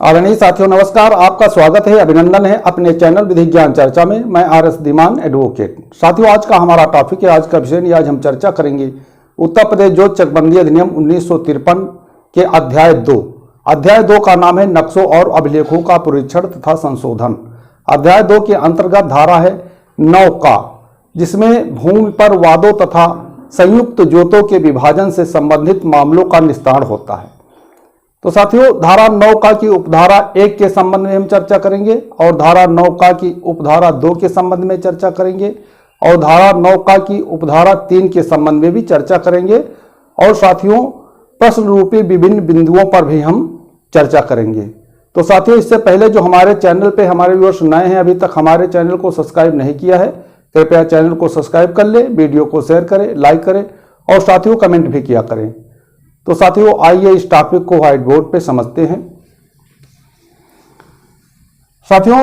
आदरणीय साथियों नमस्कार, आपका स्वागत है, अभिनंदन है अपने चैनल विधि ज्ञान चर्चा में। मैं RS धीमान एडवोकेट। साथियों आज का हमारा टॉपिक है, आज का विषय आज हम चर्चा करेंगे उत्तर प्रदेश ज्योत चकबंदी अधिनियम 1953 के अध्याय 2। अध्याय 2 का नाम है नक्शों और अभिलेखों का पुरीक्षण तथा संशोधन। अध्याय 2 के अंतर्गत धारा है 9 का, जिसमें भूमि पर वादों तथा संयुक्त जोतों के विभाजन से संबंधित मामलों का निस्तारण होता है। तो साथियों धारा 9 का की उपधारा 1 के संबंध में हम चर्चा करेंगे और धारा 9 का की उपधारा 2 के संबंध में चर्चा करेंगे और धारा 9 का की उपधारा 3 के संबंध में भी चर्चा करेंगे और साथियों प्रश्न रूपी विभिन्न बिंदुओं पर भी हम चर्चा करेंगे। तो साथियों इससे पहले जो हमारे चैनल पे हमारे व्यूअर्स नए हैं, अभी तक हमारे चैनल को सब्सक्राइब नहीं किया है, कृपया चैनल को सब्सक्राइब कर ले, वीडियो को शेयर करें, लाइक करें और साथियों कमेंट भी किया करें। तो साथियों आइए इस टॉपिक को व्हाइट बोर्ड पे समझते हैं। साथियों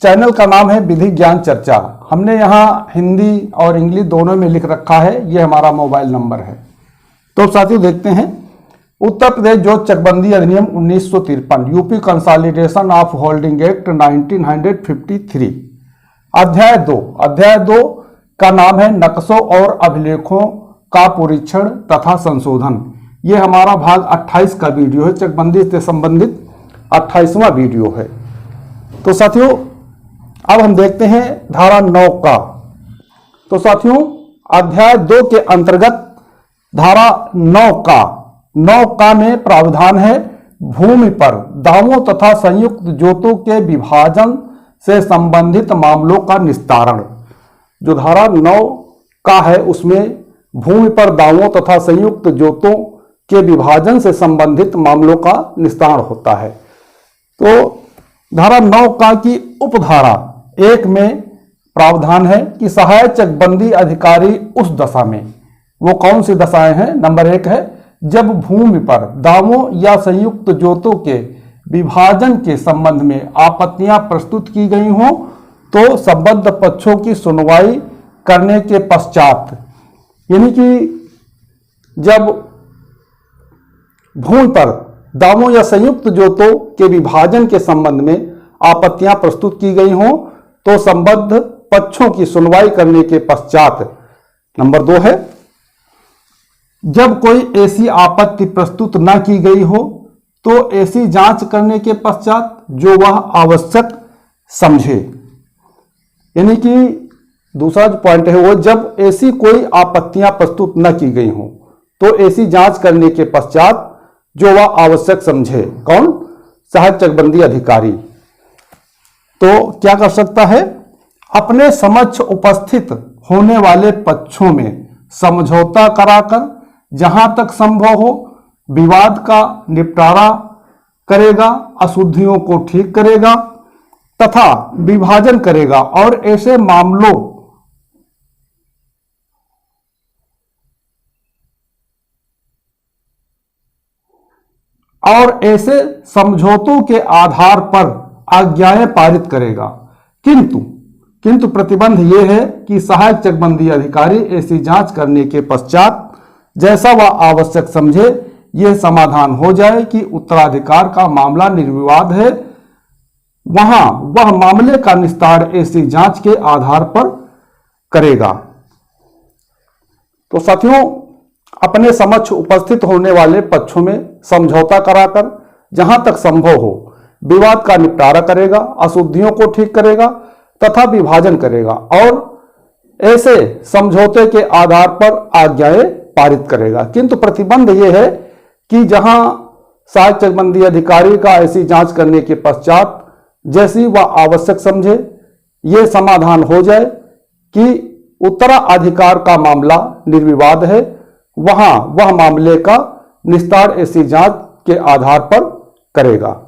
चैनल का नाम है विधि ज्ञान चर्चा। हमने यहाँ हिंदी और इंग्लिश दोनों में लिख रखा है, ये हमारा मोबाइल नंबर है। तो साथियों देखते हैं उत्तर प्रदेश ज्योत चकबंदी अधिनियम 1953 UP consolidation of holding act 1953। अध्याय 2 का नाम है नक्शों और अभिलेखों का पुरीक्षण तथा संशोधन। ये हमारा भाग 28 का वीडियो है, चकबंदी से संबंधित 28वां वीडियो है। तो साथियों अब हम देखते हैं धारा 9 का। तो साथियों अध्याय 2 के अंतर्गत धारा 9 का में प्रावधान है भूमि पर दावों तथा संयुक्त जोतों के विभाजन से संबंधित मामलों का निस्तारण। जो धारा 9 का है उसमें भूमि पर दावों तथा संयुक्त जोतों के विभाजन से संबंधित मामलों का निस्तारण होता है। तो धारा 9 का की उपधारा 1 में प्रावधान है कि सहायक चकबंदी अधिकारी उस दशा में, वो कौन सी दशाएं हैं, नंबर 1 है जब भूमि पर दावों या संयुक्त जोतों के विभाजन के संबंध में आपत्तियां प्रस्तुत की गई हों तो संबद्ध पक्षों की सुनवाई करने के पश्चात, यानी कि जब भूमि पर दावों या संयुक्त जोतों के विभाजन के संबंध में आपत्तियां प्रस्तुत की गई हों तो संबद्ध पक्षों की सुनवाई करने के पश्चात, नंबर 2 है जब कोई ऐसी आपत्ति प्रस्तुत न की गई हो तो ऐसी जांच करने के पश्चात जो वह आवश्यक समझे। यानी कि दूसरा जो पॉइंट है वो जब ऐसी कोई आपत्तियां प्रस्तुत न की गई हो तो ऐसी जांच करने के पश्चात जो वह आवश्यक समझे। कौन? सहायक चकबंदी अधिकारी। तो क्या कर सकता है? अपने समक्ष उपस्थित होने वाले पक्षों में समझौता कराकर जहां तक संभव हो विवाद का निपटारा करेगा, अशुद्धियों को ठीक करेगा तथा विभाजन करेगा और ऐसे मामलों और ऐसे समझौतों के आधार पर आज्ञाएं पारित करेगा। किंतु प्रतिबंध यह है कि सहायक चकबंदी अधिकारी ऐसी जांच करने के पश्चात जैसा वह आवश्यक समझे यह समाधान हो जाए कि उत्तराधिकार का मामला निर्विवाद है, वहां वह मामले का निस्तारण ऐसी जांच के आधार पर करेगा। तो साथियों अपने समक्ष उपस्थित होने वाले पक्षों में समझौता कराकर जहां तक संभव हो विवाद का निपटारा करेगा, अशुद्धियों को ठीक करेगा तथा विभाजन करेगा और ऐसे समझौते के आधार पर आज्ञाएं पारित करेगा। किंतु प्रतिबंध यह है कि जहां सहायक चकबंदी अधिकारी का ऐसी जांच करने के पश्चात जैसी वह आवश्यक समझे यह समाधान हो जाए कि उत्तराधिकार का मामला निर्विवाद है, वहां वह मामले का निस्तारण ऐसी जांच के आधार पर करेगा।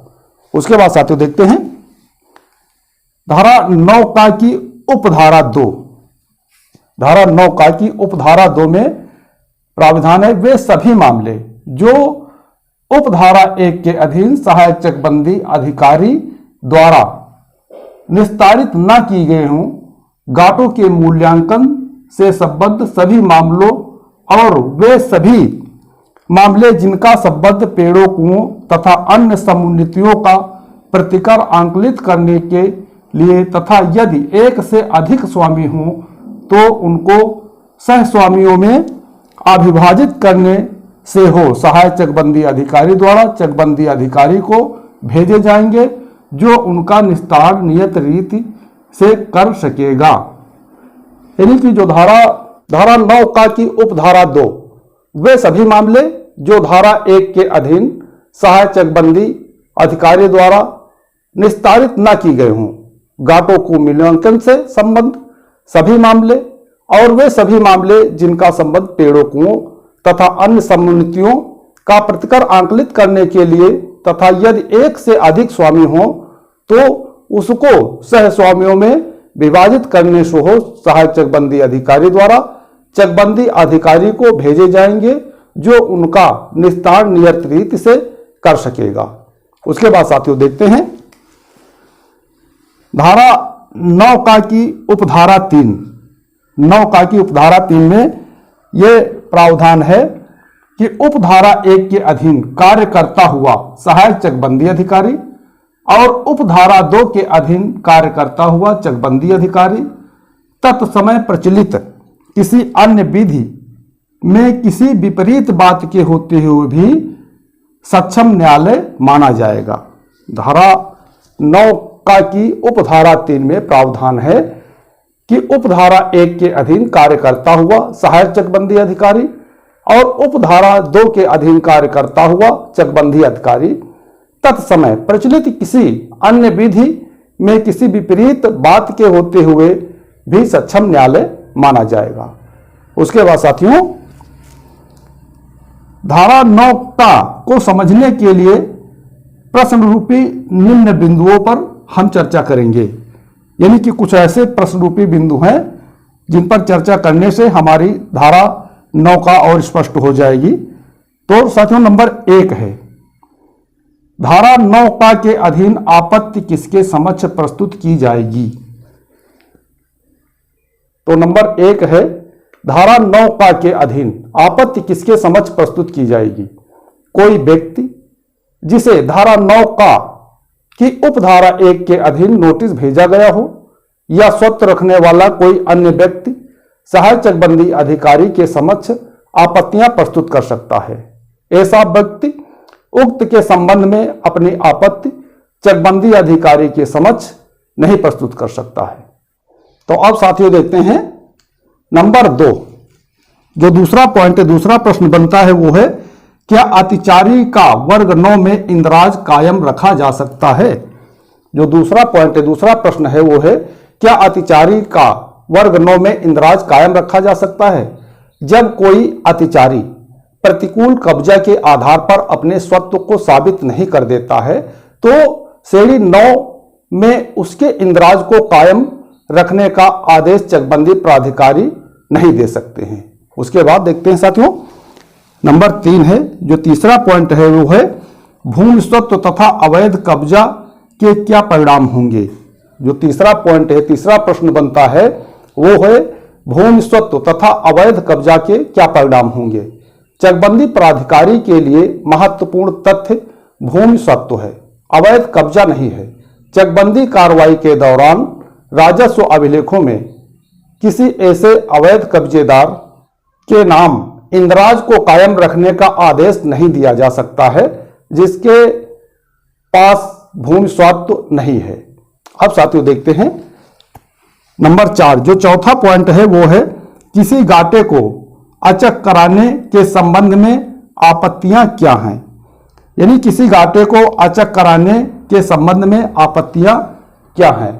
उसके बाद साथियों देखते हैं धारा 9 का की उपधारा 2। धारा 9 का की उपधारा 2 में प्रावधान है वे सभी मामले जो उपधारा 1 के अधीन सहायक चकबंदी अधिकारी द्वारा निस्तारित न की गए हों, गाटों के मूल्यांकन से संबद्ध सभी मामलों और वे सभी मामले जिनका संबद्ध पेड़ों, कुओं तथा अन्य समुन्नतियों का प्रतिकर आंकलित करने के लिए तथा यदि एक से अधिक स्वामी हों तो उनको सह स्वामियों में अविभाजित करने से हो सहायक चकबंदी अधिकारी द्वारा चकबंदी अधिकारी को भेजे जाएंगे जो उनका निस्तारण नियत रीति से कर सकेगा। यानी कि जो धारा 9 का की उपधारा 2 वे सभी मामले जो धारा 1 के अधीन सहायक चकबंदी अधिकारी द्वारा निस्तारित न की गए हों, घाटों को मूल्यांकन से संबंध सभी मामले और वे सभी मामले जिनका संबंध पेड़ों कुओं तथा अन्य समुन्नतियों का प्रतिकर आंकलित करने के लिए तथा यदि एक से अधिक स्वामी हो तो उसको सह स्वामियों में विभाजित करने से हो सहायक चकबंदी अधिकारी द्वारा चकबंदी अधिकारी को भेजे जाएंगे जो उनका निस्तारण नियत रीति से कर सकेगा। उसके बाद साथियों देखते हैं धारा 9 का की उपधारा 3। 9 का की उपधारा 3 में यह प्रावधान है कि उपधारा 1 के अधीन कार्य करता हुआ सहायक चकबंदी अधिकारी और उपधारा 2 के अधीन कार्य करता हुआ चकबंदी अधिकारी तत्समय प्रचलित किसी अन्य विधि में किसी विपरीत बात के होते हुए भी सक्षम न्यायालय माना जाएगा। धारा 9 का की उपधारा 3 में प्रावधान है कि उपधारा 1 के अधीन कार्य करता हुआ सहायक चकबंदी अधिकारी और उपधारा 2 के अधीन कार्य करता हुआ चकबंदी अधिकारी तत्समय प्रचलित किसी अन्य विधि में किसी विपरीत बात के होते हुए भी सक्षम न्यायालय माना जाएगा। उसके बाद साथियों धारा 9 का को समझने के लिए प्रश्न रूपी निम्न बिंदुओं पर हम चर्चा करेंगे। यानी कि कुछ ऐसे प्रश्न रूपी बिंदु हैं जिन पर चर्चा करने से हमारी धारा 9 का और स्पष्ट हो जाएगी। तो साथियों नंबर 1 है धारा 9 का के अधीन आपत्ति किसके समक्ष प्रस्तुत की जाएगी। तो नंबर 1 है धारा 9 का के अधीन आपत्ति किसके समक्ष प्रस्तुत की जाएगी। कोई व्यक्ति जिसे धारा 9 का की उपधारा 1 के अधीन नोटिस भेजा गया हो या स्वत्व रखने वाला कोई अन्य व्यक्ति सहायक चकबंदी अधिकारी के समक्ष आपत्तियां प्रस्तुत कर सकता है। ऐसा व्यक्ति उक्त के संबंध में अपनी आपत्ति चकबंदी अधिकारी के समक्ष नहीं प्रस्तुत कर सकता है। तो अब साथियों देखते हैं नंबर 2 जो दूसरा पॉइंट है, दूसरा प्रश्न बनता है वो है क्या अतिचारी का वर्ग 9 में इंद्राज कायम रखा जा सकता है। जो दूसरा पॉइंट है, दूसरा प्रश्न है वो है क्या अतिचारी का वर्ग 9 में इंद्राज कायम रखा जा सकता है। जब कोई अतिचारी प्रतिकूल कब्जा के आधार पर अपने स्वत्व को साबित नहीं कर देता है तो श्रेणी 9 में उसके इंद्राज को कायम रखने का आदेश चकबंदी प्राधिकारी नहीं दे सकते हैं। उसके बाद देखते हैं साथियों नंबर 3 है जो तीसरा पॉइंट है वो है भूमि स्वत्व तथा अवैध कब्जा के क्या परिणाम होंगे। जो तीसरा पॉइंट है, तीसरा प्रश्न बनता है वो है भूमि स्वत्व तथा अवैध कब्जा के क्या परिणाम होंगे। चकबंदी प्राधिकारी के लिए महत्वपूर्ण तथ्य भूमि स्वत्व है, अवैध कब्जा नहीं है। चकबंदी कार्रवाई के दौरान राजस्व अभिलेखों में किसी ऐसे अवैध कब्जेदार के नाम इंद्राज को कायम रखने का आदेश नहीं दिया जा सकता है जिसके पास भूमि स्वत्व नहीं है। अब साथियों देखते हैं नंबर 4 जो चौथा पॉइंट है वो है किसी घाटे को अचक कराने के संबंध में आपत्तियां क्या हैं। यानी किसी घाटे को अचक कराने के संबंध में आपत्तियां क्या हैं।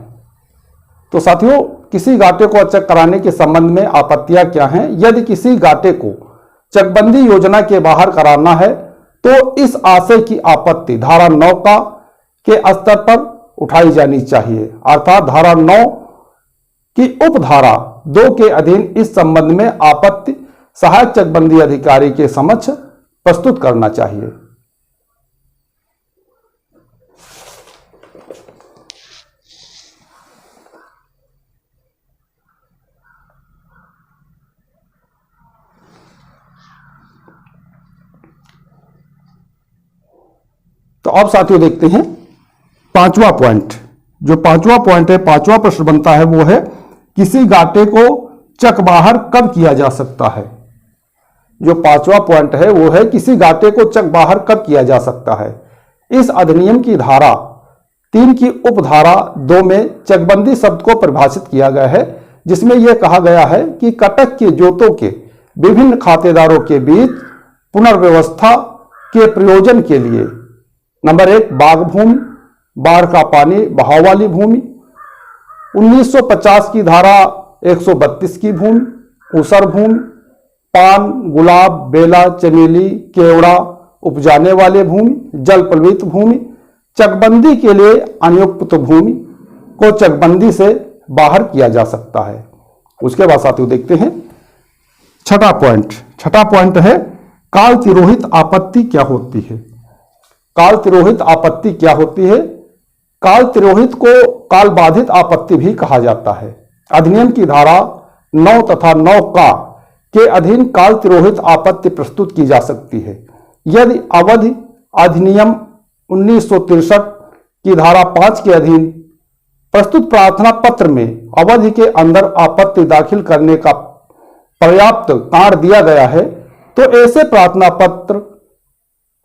तो साथियों किसी घाटे को अचक कराने के संबंध में आपत्तियां क्या हैं। यदि किसी घाटे को चकबंदी योजना के बाहर कराना है तो इस आशय की आपत्ति धारा 9 का के स्तर पर उठाई जानी चाहिए। अर्थात धारा 9 की उपधारा 2 के अधीन इस संबंध में आपत्ति सहायक चकबंदी अधिकारी के समक्ष प्रस्तुत करना चाहिए। तो अब साथियों देखते हैं पांचवा पॉइंट, जो पांचवा पॉइंट है, पांचवा प्रश्न बनता है वो है किसी घाटे को चक बाहर कब किया जा सकता है। जो पांचवा पॉइंट है वो है किसी घाटे को चक बाहर कब किया जा सकता है। इस अधिनियम की धारा 3 की उपधारा 2 में चकबंदी शब्द को परिभाषित किया गया है, जिसमें यह कहा गया है कि कटक के जोतों के विभिन्न खातेदारों के बीच पुनर्व्यवस्था के प्रयोजन के लिए नंबर 1 बाग भूमि, बाढ़ का पानी बहाव वाली भूमि, 1950 की धारा 132 की भूमि, ऊसर भूमि, पान, गुलाब, बेला, चमेली, केवड़ा उपजाने वाले भूमि, जल पलवित भूमि, चकबंदी के लिए अनुपयुक्त भूमि को चकबंदी से बाहर किया जा सकता है। उसके बाद साथियों देखते हैं छठा पॉइंट। छठा पॉइंट है काल तिरोहित आपत्ति क्या होती है। काल तिरोहित आपत्ति क्या होती है। काल तिरोहित को काल बाधित आपत्ति भी कहा जाता है। अधिनियम की धारा 9 तथा 9 का के अधीन काल तिरोहित आपत्ति प्रस्तुत की जा सकती है यदि अवधि अधिनियम 1963 की धारा 5 के अधीन प्रस्तुत प्रार्थना पत्र में अवधि के अंदर आपत्ति दाखिल करने का पर्याप्त कारण दिया गया है तो ऐसे प्रार्थना पत्र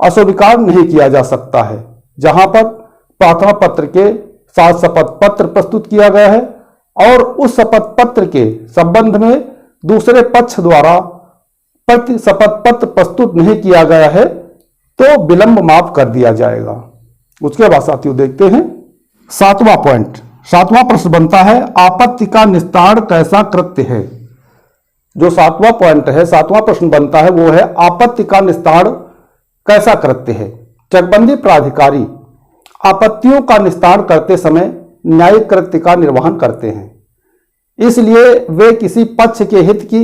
अस्वीकार नहीं किया जा सकता है। जहां पर प्रार्थना पत्र के साथ शपथ पत्र प्रस्तुत किया गया है और उस शपथ पत्र के संबंध में दूसरे पक्ष द्वारा प्रति शपथ पत्र प्रस्तुत नहीं किया गया है तो विलंब माफ कर दिया जाएगा। उसके बाद साथियों देखते हैं सातवां पॉइंट। सातवां प्रश्न बनता है आपत्ति का निस्तारण कैसा कृत्य है। जो सातवां पॉइंट है, सातवां प्रश्न बनता है वो है आपत्ति का निस्तारण कैसा कृत्य है। चकबंदी प्राधिकारी आपत्तियों का निस्तारण करते समय न्यायिक कृत्य का निर्वहन करते हैं, इसलिए वे किसी पक्ष के हित की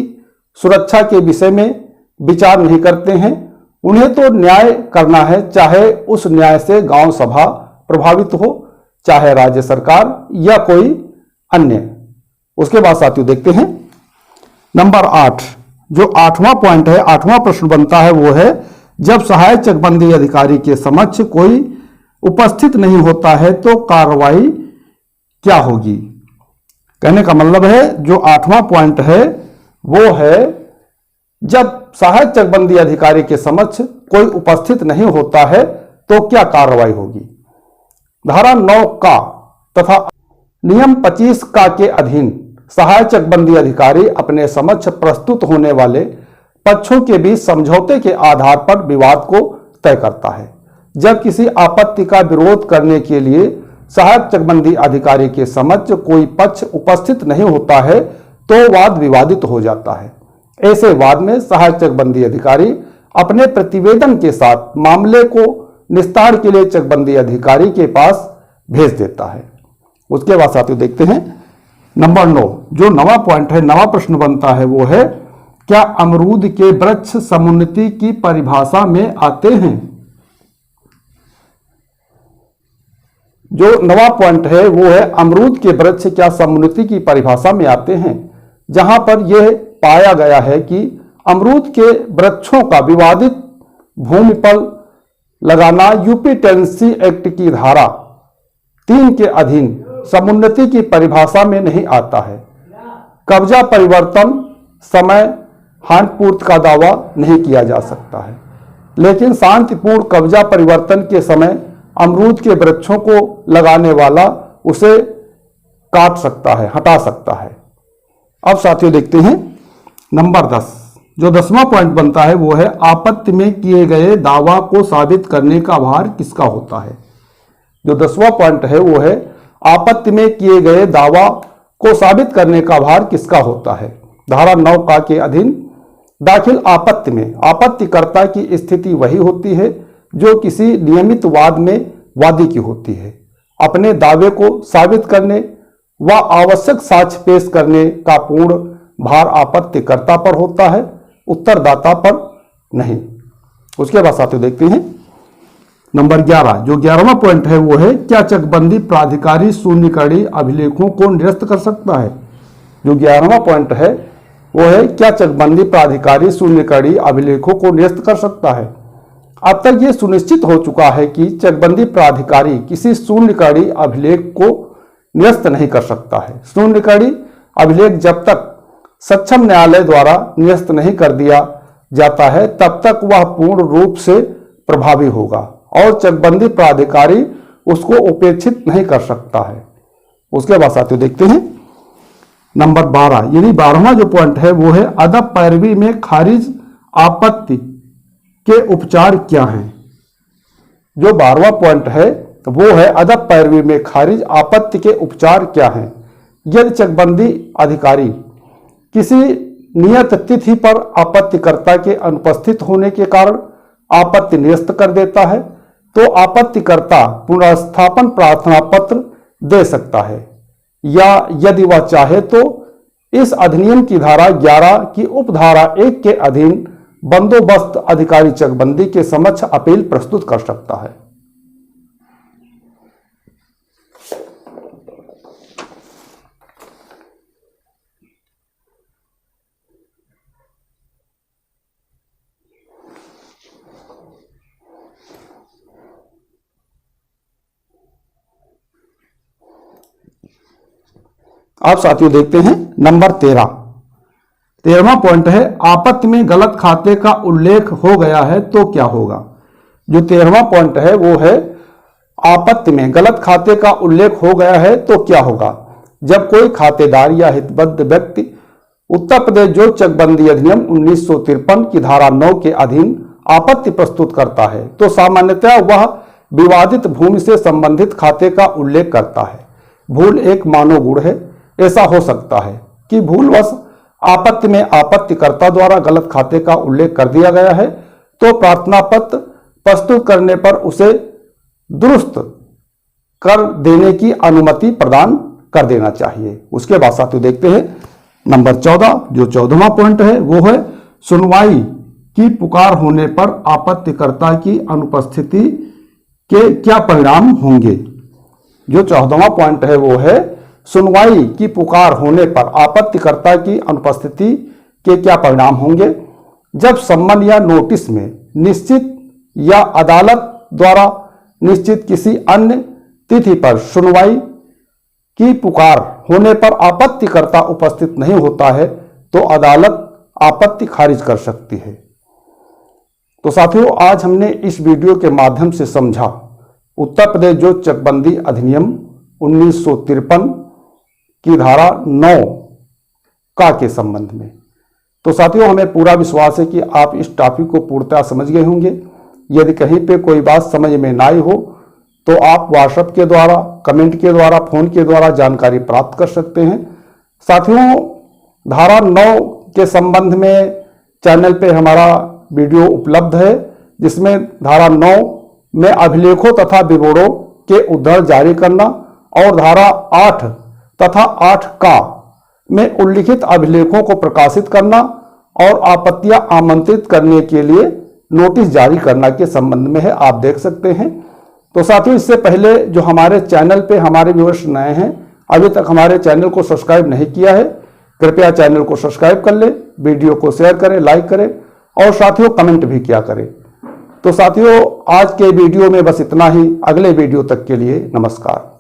सुरक्षा के विषय में विचार नहीं करते हैं। उन्हें तो न्याय करना है, चाहे उस न्याय से गांव सभा प्रभावित हो, चाहे राज्य सरकार या कोई अन्य। उसके बाद साथियों देखते हैं नंबर 8। जो 8वां पॉइंट है, 8वां प्रश्न बनता है वो है जब सहायक चकबंदी अधिकारी के समक्ष कोई उपस्थित नहीं होता है तो कार्रवाई क्या होगी। कहने का मतलब है जो 8वां पॉइंट है वो है जब सहायक चकबंदी अधिकारी के समक्ष कोई उपस्थित नहीं होता है तो क्या कार्रवाई होगी। धारा 9 का तथा नियम 25 का के अधीन सहायक चकबंदी अधिकारी अपने समक्ष प्रस्तुत होने वाले पक्षों के बीच समझौते के आधार पर विवाद को तय करता है। जब किसी आपत्ति का विरोध करने के लिए सहायक चकबंदी अधिकारी के समक्ष कोई पक्ष उपस्थित नहीं होता है तो वाद विवादित हो जाता है। ऐसे वाद में सहायक चकबंदी अधिकारी अपने प्रतिवेदन के साथ मामले को निस्तारण के लिए चकबंदी अधिकारी के पास भेज देता है। उसके बाद साथियों देखते हैं नंबर 9। जो 9वां पॉइंट है, 9वां प्रश्न बनता है वो है क्या अमरूद के वृक्ष समुन्नति की परिभाषा में आते हैं। जो 9वां पॉइंट है वो है अमरूद के वृक्ष क्या समुन्नति की परिभाषा में आते हैं, जहां पर यह पाया गया है कि अमरूद के वृक्षों का विवादित भूमि पर लगाना यूपी टेनेंसी एक्ट की धारा 3 के अधीन समुन्नति की परिभाषा में नहीं आता है। कब्जा परिवर्तन समय हानिपूर्ति का दावा नहीं किया जा सकता है, लेकिन शांतिपूर्ण कब्जा परिवर्तन के समय अमरूद के वृक्षों को लगाने वाला उसे काट सकता है, हटा सकता है। अब साथियों देखते हैं नंबर 10। जो 10वां पॉइंट बनता है वो है आपत्ति में किए गए दावा को साबित करने का भार किसका होता है। जो 10वां पॉइंट है वो है आपत्ति में किए गए दावा को साबित करने का भार किसका होता है। धारा 9 का के अधीन दाखिल आपत्ति में आपत्तिकर्ता की स्थिति वही होती है जो किसी नियमित वाद में वादी की होती है। अपने दावे को साबित करने व आवश्यक साक्ष्य पेश करने का पूर्ण भार आपत्तिकर्ता पर होता है, उत्तरदाता पर नहीं। उसके बाद साथियों देखते हैं नंबर 11। जो 11वां पॉइंट है वो है क्या चकबंदी प्राधिकारी शून्यकड़ी अभिलेखों को निरस्त कर सकता है। जो 11वां पॉइंट है वो है क्या चकबंदी प्राधिकारी शून्यकड़ी अभिलेखों को निरस्त कर सकता है। अब तक ये सुनिश्चित हो चुका है कि चकबंदी प्राधिकारी किसी शून्यकड़ी अभिलेख को निरस्त नहीं कर सकता है। शून्यकड़ी अभिलेख जब तक सक्षम न्यायालय द्वारा निरस्त नहीं कर दिया जाता है तब तक वह पूर्ण रूप से प्रभावी होगा और चकबंदी प्राधिकारी उसको उपेक्षित नहीं कर सकता है। उसके बाद साथियों देखते हैं नंबर 12, यानी 12वां जो पॉइंट है वो है अदब पैरवी में खारिज आपत्ति के उपचार क्या हैं। जो 12वां पॉइंट है वो है अदब पैरवी में खारिज आपत्ति के उपचार क्या हैं। यदि चकबंदी अधिकारी किसी नियत तिथि पर आपत्तिकर्ता के अनुपस्थित होने के कारण आपत्ति निरस्त कर देता है तो आपत्तिकर्ता पुनर्स्थापन प्रार्थना पत्र दे सकता है, या यदि वह चाहे तो इस अधिनियम की धारा 11 की उपधारा 1 के अधीन बंदोबस्त अधिकारी चकबंदी के समक्ष अपील प्रस्तुत कर सकता है। आप साथियों देखते हैं नंबर 13वां पॉइंट है आपत्ति में गलत खाते का उल्लेख हो गया है तो क्या होगा। जो 13वां पॉइंट है वो है आपत्ति में गलत खाते का उल्लेख हो गया है तो क्या होगा। जब कोई खातेदार या हितबद्ध व्यक्ति उत्तर प्रदेश जो चकबंदी अधिनियम 1953 की धारा 9 के अधीन आपत्ति प्रस्तुत करता है तो सामान्यतः वह विवादित भूमि से संबंधित खाते का उल्लेख करता है। भूल एक मानव गुण है। ऐसा हो सकता है कि भूलवश आपत्ति में आपत्तिकर्ता द्वारा गलत खाते का उल्लेख कर दिया गया है तो प्रार्थना पत्र प्रस्तुत करने पर उसे दुरुस्त कर देने की अनुमति प्रदान कर देना चाहिए। उसके बाद साथियों देखते हैं नंबर 14, जो 14वां पॉइंट है वो है सुनवाई की पुकार होने पर आपत्तिकर्ता की अनुपस्थिति के क्या परिणाम होंगे। जो 14वां पॉइंट है वो है सुनवाई की पुकार होने पर आपत्तिकर्ता की अनुपस्थिति के क्या परिणाम होंगे। जब सम्मन या नोटिस में निश्चित या अदालत द्वारा निश्चित किसी अन्य तिथि पर सुनवाई की पुकार होने पर आपत्तिकर्ता उपस्थित नहीं होता है तो अदालत आपत्ति खारिज कर सकती है। तो साथियों आज हमने इस वीडियो के माध्यम से समझा उत्तर प्रदेश जो चकबंदी अधिनियम 1953 की धारा 9 का के संबंध में। तो साथियों हमें पूरा विश्वास है कि आप इस टॉपिक को पूर्णतः समझ गए होंगे। यदि कहीं पे कोई बात समझ में ना आई हो तो आप व्हाट्सएप के द्वारा, कमेंट के द्वारा, फोन के द्वारा जानकारी प्राप्त कर सकते हैं। साथियों धारा 9 के संबंध में चैनल पे हमारा वीडियो उपलब्ध है जिसमें धारा 9 में अभिलेखों तथा विवरणों के उद्धरण जारी करना और धारा 8 तथा 8 का में उल्लिखित अभिलेखों को प्रकाशित करना और आपत्तियां आमंत्रित करने के लिए नोटिस जारी करना के संबंध में है, आप देख सकते हैं। तो साथियों इससे पहले जो हमारे चैनल पे हमारे व्यूअर्स नए हैं, अभी तक हमारे चैनल को सब्सक्राइब नहीं किया है, कृपया चैनल को सब्सक्राइब कर ले, वीडियो को शेयर करें, लाइक करें और साथियों कमेंट भी किया करें। तो साथियों आज के वीडियो में बस इतना ही। अगले वीडियो तक के लिए नमस्कार।